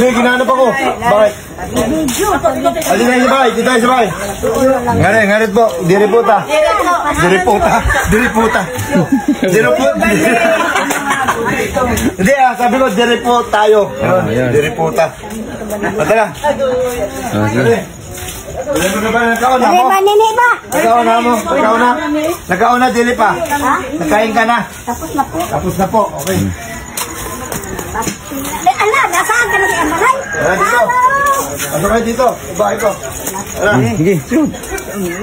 Hindi, ginanap ako. Bakit? Hindi tayo sabay, hindi tayo sabay. Ngarit po, diriputa. Diriputa. Hindi sabi ko, diriput tayo. Diriputa. Ito na. Nakauna mo? Nakauna, dili pa. Nakain ka na. Tapos na po. Okay. Ala, nasaan ka na si Amalay? Dito. Pasok kayo dito. Bahay ko. Sige.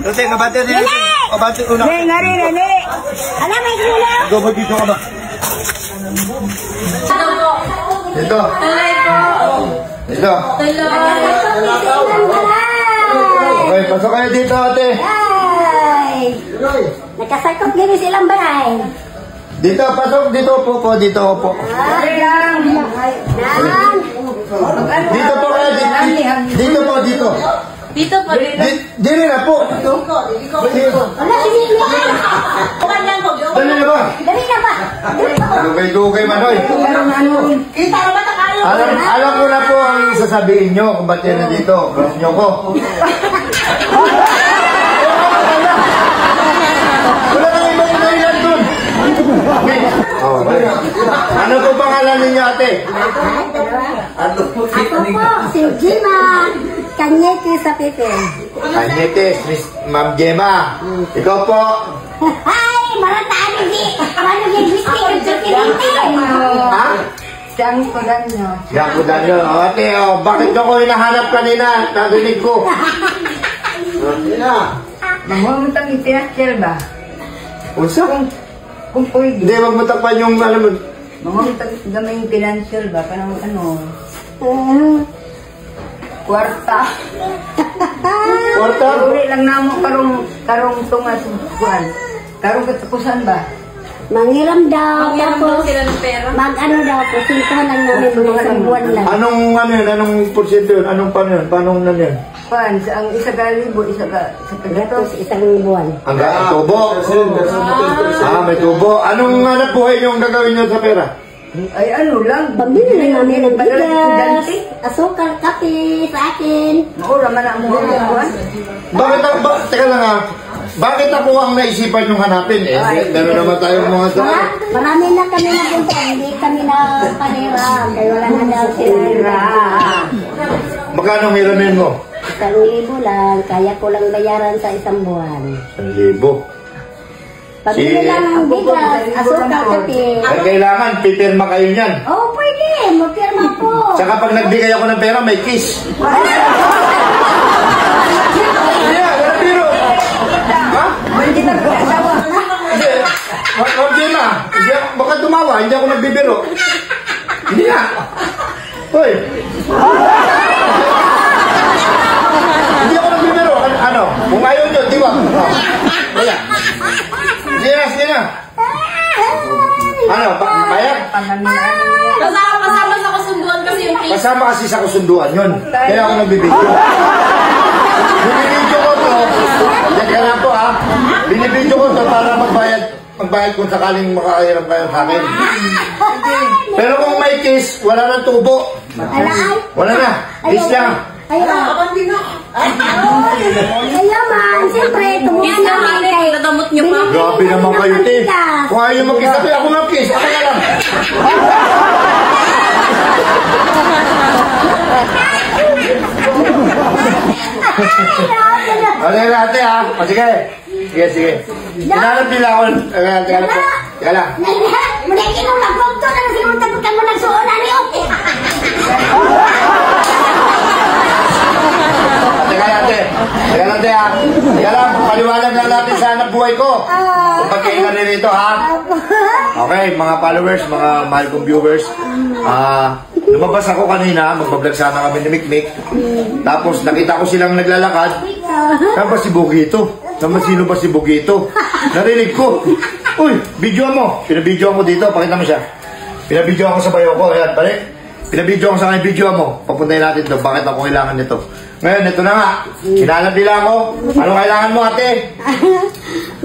Ate, kabate din. Kabate una. Ngari. Ala, may gula. Dobo dito ka ba? Dito. Dito. Okay, pasok kayo dito, ate. Ay! Nakasakot gini silang bahay. Dito, pasok. Dito po. Dito po. Dito po kayo. Dito po. Dito po. Dili na po. Wala, Dali na ba? dali na ba? Dugay-dugay manoy. Kita na ba na kayo? Alam ko na po ang sasabihin nyo kung ba't yan nandito. Cross nyo ko. Wala na ibang dahilan dun. Okay. Ano po pangalan ninyo, ate? Ako po, si Gima Kanyete sa Pepe. Kanyete, Miss Ma'am Gemma. Ikaw po. Ay, marataan ni Gusti ang sakiriti. Ha? Siyang kudanyo. Yan ko dahil. Ate, bakit ako hinahanap kanina? Narinig ko. Hindi na. Mamamutang itinakil ba? Usa? Kung pwede. Hindi, magmatakpan yung alam mo. Mamamutang gamay yung financial ba? Parang kwarta. Kwarta? Uri lang na mo karong tunga subuan. Karong katapusan ba? Mangiram daw. Mangiram daw Tapos, sila ng pera. mag-ano daw, pusintahan lang namin mga isang buwan lang. Anong ano yun? Anong porsyento yun? Anong paano yun? Paano na yun? Pan, ang isa galibo, isa Gatos, isang buwan. Hanggang tubo. May tubo. Anong hanap buhay yung gagawin nyo sa pera? ay ano lang. Pambili na namin ng bigas, asukal, kape sa akin. Maura man ang mga buwan. Teka lang bakit ako ang naisipan yung hanapin meron naman tayong mga tao. Marami na kami napunta, hindi kami na panira. Kaya wala na daw sinira. Magkano hiramin mo? 1,000 lang, kaya ko lang bayaran sa isang buwan. 1,000. Pabili lang ng bigas, asukal, kape. Ang kailangan, pipirma kayo niyan. Oh, pwede, magpirma po. Tsaka pag nagbigay ako ng pera, may kiss. Hindi na pag-asawa. Hindi na. Baka tumawa, hindi ako nagbibiro. Hindi na. Hoy. Hindi ako nagbibiro. Ano? Kung ayaw nyo, di ba? Wala. Sige na. Ano? Bayag? Kasama sa kasunduan kasi yung case. Kasama kasi sa kasunduan yun. Kaya ako nagbibidyo. Binibidyo ko to. Kaya lang po binibidyo ko to para magbayad kung sakaling makakahiram kayo sa akin. Pero kung may kiss, wala nang tubo. Wala na. Kiss lang. Ayaw man, siyempre, Kiss na mali, dadamot nyo pa. Grabe naman kayo, te. Kung ayaw mag-kiss, ako mag-kiss. Ako na lang. Okay, ate Sige. Hinanap nila ako. Teka lang. Muna kinong nagpagto na kasi mong tagutan mo nagsuonan ni Ote. Teka lang, ate. Teka lang, paliwanag lang natin sa hanap buhay ko. Kung pagkailan nito, Okay, mga followers, mga mahal kong viewers. Lumabas ako kanina, magbablog sana kami ni Mikmik. Tapos nakita ko silang naglalakad. Saan ba si Bugito? Sino ba si Bugito? Narinig ko. Uy, video mo. Pinabidyo ako dito, pakita mo siya. Pinabidyo ako sa bayo ko. Ayan, balik. Pinabidyo ko sa akin, video mo. Papuntahin natin to. Bakit ako kailangan nito? Ngayon, ito na nga. Hinanap nila ako. Ano kailangan mo, ate?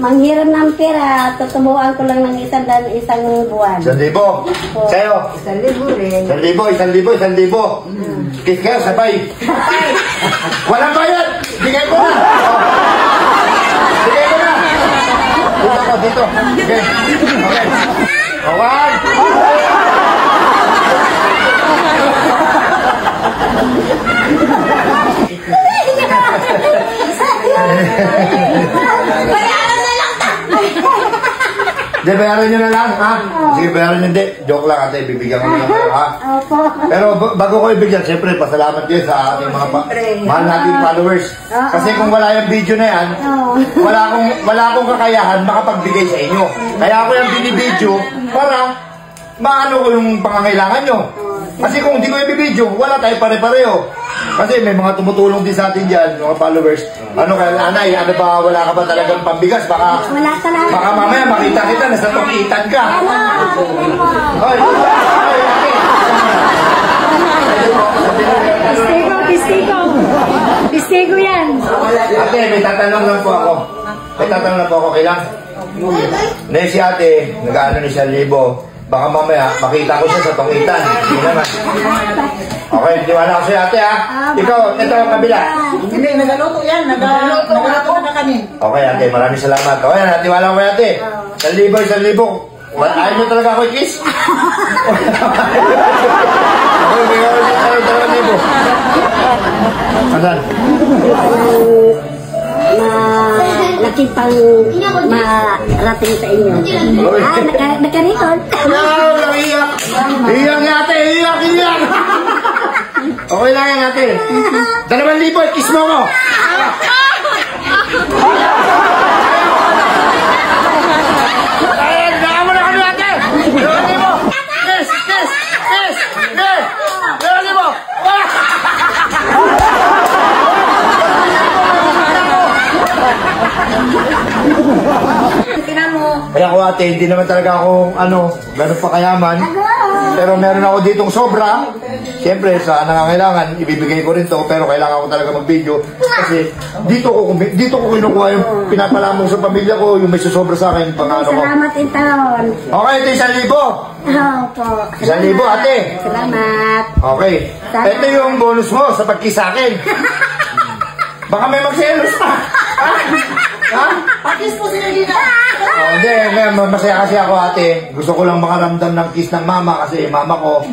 Manghiram ng pera, tutubuan ko lang ng isang buwan. 1,000. Sa'yo? 1,000 rin. 1,000. Kiss kayo, sabay. Walang bayad! Bigay ko na! Bigay ko na! Dito ako, dito. Okay. Okay. Kawan! Hindi, bayaran nyo na lang, ha? Sige, bayaran nyo, hindi. Joke lang, ate. Bibigyan ko na lang kayo, ha? Opo. Pero bago ko ibigyan, siyempre, pasalamat kayo sa ating mga mahal nating followers. Kasi kung wala yung video na yan, wala akong kakayahan makapagbigay sa inyo. Kaya ako yung binibidyo para maano ko yung pangangailangan nyo. Kasi kung hindi ko ibibidyo, wala tayo pare-pareho. Kasi may mga tumutulong din sa atin dyan, mga followers. Ano kaya, nanay, ano ba, wala ka ba talagang pambigas? Baka mamaya makita kita, nasa tukitan ka. Hoy, Pistigo yan. ate, may tatanong lang po ako. Kailang? Hindi, si ate, nag-ano ni 1,000. Baka mamaya, makita ko siya sa tukitan. Hindi naman. Okay, diwala ko sa'yo, ate, ha? Ikaw, ito, kabila. Hindi, nagaluto yan. Nagaluto na kami. Okay, ate, maraming salamat. Okay, natiwala ko kay ate. 1,000. Ayaw nyo talaga ako i-kiss? Okay, bigyan ko sa'yo 2,000. Asan? Nakipang marating sa inyo. Naka-record. Iyak! Iyak nga, ate! Iyak! Okay lang yan, ate. 2,000, kiss mo ko! Kaya ko, ate, hindi naman talaga ako, ganun pa kayaman. Pero meron ako ditong sobra. Siyempre, sa nangangailangan, ibibigay ko rin to. Pero kailangan ko talaga mag-video. Kasi dito ko kinukuha yung pinapalamong sa pamilya ko, yung may susobra sa akin. Salamat in taon. Okay, ito 1,000. Opo. 1,000, ate. Salamat. Okay. Ito yung bonus mo sa pagkiss sa akin. Baka may magselos pa. Ha? Pakis po sila dito. Hindi, masaya kasi ako, ate. Gusto ko lang makaramdam ng kiss ng mama kasi mama ko.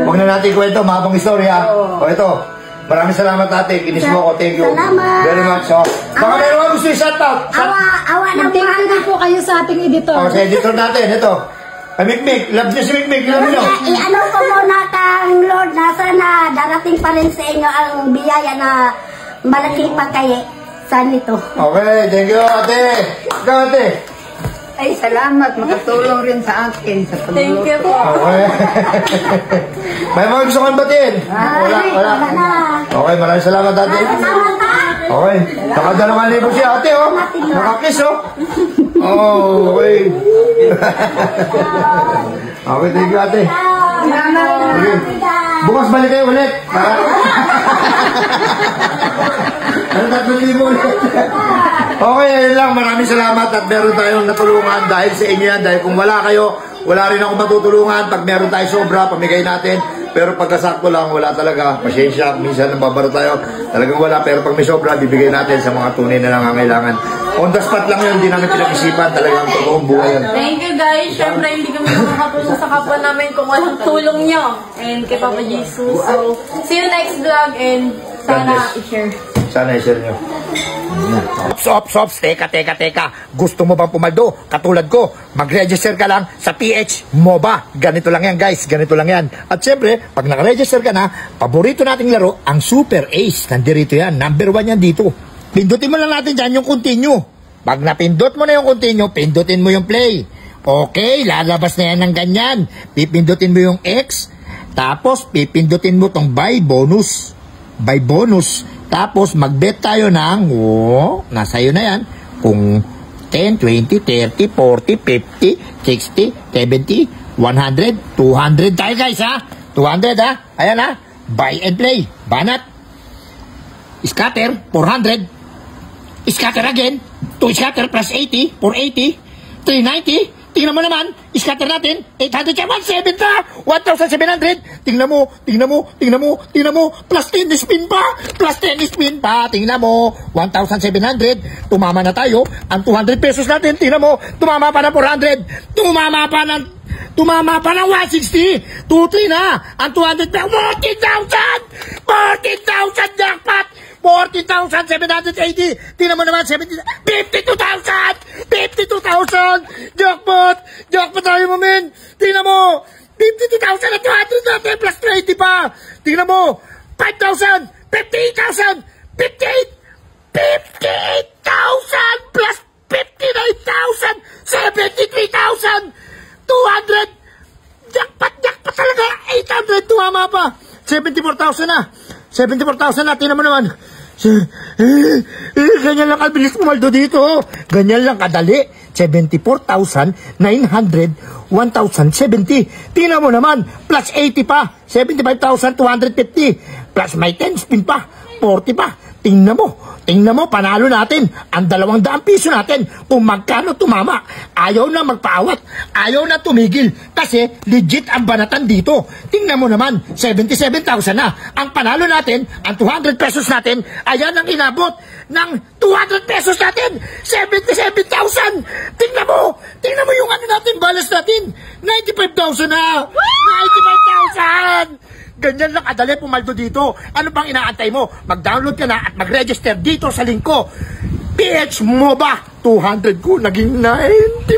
Huwag na natin kwento, mahabang istorya. O ito, maraming salamat, ate. Kinis mo ako, thank you. Salamat. Very much. So, baka meron ka gusto i-shoutout. Awa ng Thank you din po kayo sa ating editor. O, sa editor natin, ito. Mikmik, love niyo si Mikmik, love niyo. I-ano ko muna kang Lord na sana darating pa rin sa inyo ang biyaya na malaking pagkaye sa nito. Okay, thank you, ate. Ikaw, ate. Ay, salamat. Makatulong rin sa akin sa pagluto. Thank you po. Okay. May mga gusto kong batiin? Wala. na. Okay, maraming salamat, ate. Salamat ha. Okay. Saka 2,000 si ate, oh. Nakakiss, oh. Oh, okay. Okay, thank you, ate. Okay. Bukas balik kayo ulit. Ano 3,000 ulit? Okay, ayun lang. Maraming salamat at meron tayong natulungan dahil sa inyo yan. Dahil kung wala kayo, wala rin ako matutulungan. Pag meron tayo sobra, pamigay natin. Pero pagkasakto lang, wala talaga. Pasensya, minsan nababaro tayo. Talagang wala, pero pag may sobra, bibigay natin sa mga tunay na nangangailangan. On the spot lang yun, hindi namin pinag-isipan. Talagang totoong buhay yan. Thank you guys. Siyempre hindi kami makakatulong sa kapwa namin kung walang tulong nyo. And kay Papa Jesus. So, see you next vlog and sana i-share. Sana i-share nyo. Ops, teka. Gusto mo bang pumaldo? Katulad ko, mag-register ka lang sa PH MOBA. Ganito lang yan, guys. Ganito lang yan. At syempre, pag naka-register ka na, paborito nating laro, ang Super Ace. Nandirito yan. Number 1 yan dito. Pindutin mo lang natin dyan yung continue. Pag napindot mo na yung continue, pindutin mo yung play. Okay, lalabas na yan ng ganyan. Pipindutin mo yung X. Tapos, pipindutin mo tong buy bonus. Tapos, mag-bet tayo ng, nasa iyo na yan, kung 10, 20, 30, 40, 50, 60, 70, 100, 200 tayo guys ha. 200 ha. Ayan ha. Buy and play. Banat. Scatter, 400. Scatter again. 2 scatter plus 80, 480. 390. Tingnan mo naman. Scatter natin. 800. 1,700. Tingnan mo. Plus 10 spin pa. Tingnan mo. 1,700. Tumama na tayo. Ang 200 pesos natin. Tingnan mo. Tumama pa ng 400. Tumama pa ng 160. 2-3 na. Ang 200 pesos. 14,000 jackpot. 40,780. Tingnan mo naman, 52,000. Jackpot tayo mo, men. Tingnan mo, 52,000 at 200 natin plus 20 pa. Tingnan mo, 5,000, 58,000, 58,000 plus 59,000, 73,000, 200. Jackpot talaga. 800, tumama pa. 74,000 na. 74,000 na, tingnan mo naman. Ganyan lang kabilis pumaldo dito. Ganyan lang kadali. 74,900, 1,070. Tingnan mo naman, plus 80 pa. 75,250. Plus may 10 spin pa. 40 pa. Tingnan mo, panalo natin ang 200 piso natin kung magkano tumama. Ayaw na magpaawat, ayaw na tumigil kasi legit ang banatan dito. Tingnan mo naman, 77,000 na. Ang panalo natin, ang 200 pesos natin, ayan ang inabot ng 200 pesos natin, 77,000. Tingnan mo yung ano natin, balance natin, 95,000 na. 95,000. Ganyan lang kadali pumaldo dito. Ano bang inaantay mo? Mag-download ka na at mag-register dito sa link ko. PH MOBA. 200 ko naging 95,000.